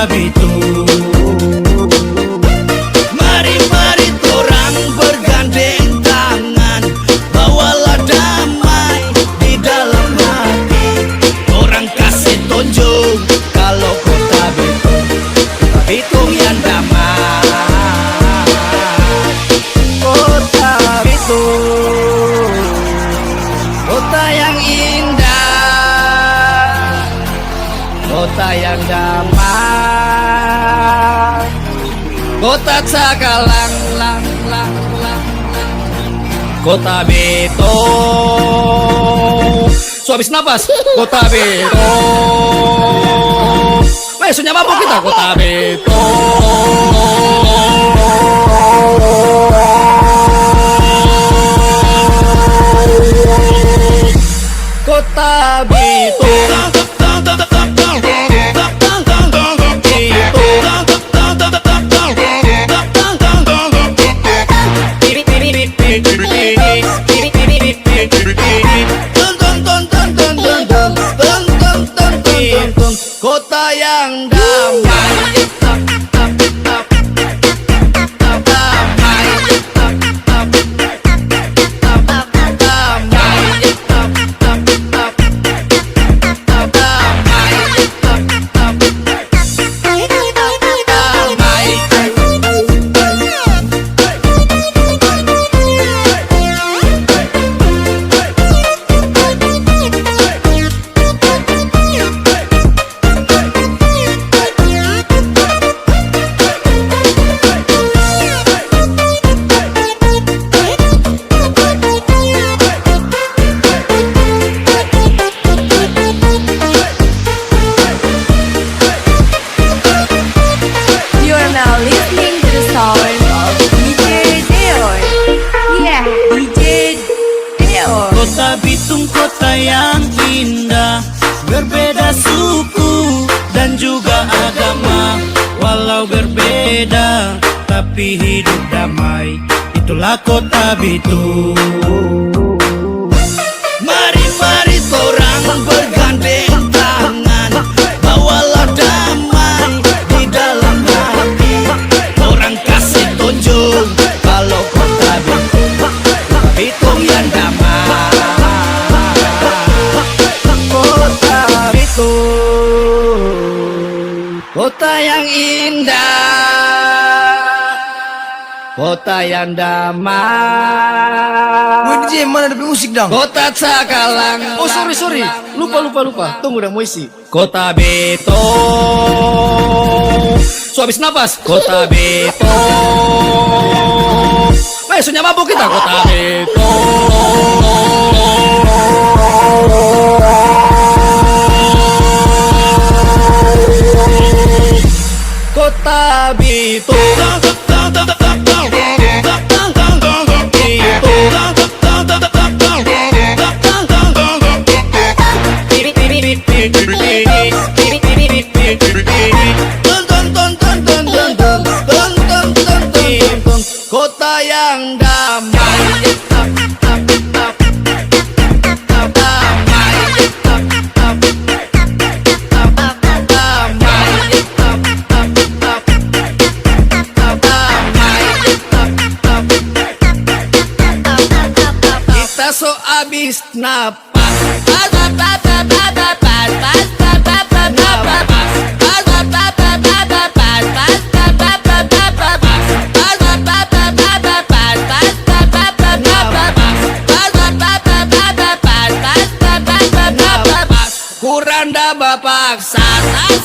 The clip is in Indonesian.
kota Bitu. Mari-mari torang bergandeng tangan, bawalah damai di dalam hati. Orang kasih tunjuk kalau kota Bitu, Bitu yang damai. Kota Bitu, kota yang indah, kota yang damai, kota Cakalang, kota Bitu. So habis napas, kota Bitu. Sunya mampu kita, kota Bitu. Kota Bitu. Kota yang damai, Kota Bitung, kota yang indah, berbeda suku dan juga agama. Walau berbeda, tapi hidup damai. Itulah kota Bitung. Mari-mari torang bergandeng tangan, bawalah damai di dalam hati. Orang kasih tunjuk kalau kota Bitung, Bitung yang damai. Kota yang indah, kota yang damai. Woi DJ, mana ada musik dong? Kota Cakalang. Oh sorry, lupa. Tunggu udah mau isi. Kota Bitu. So habis napas, kota Bitu. Sunya mampu kita, kota Bitu. Kota Bitu. Kota yang damai. Kita so abis napas. Kuranda bapak sasa.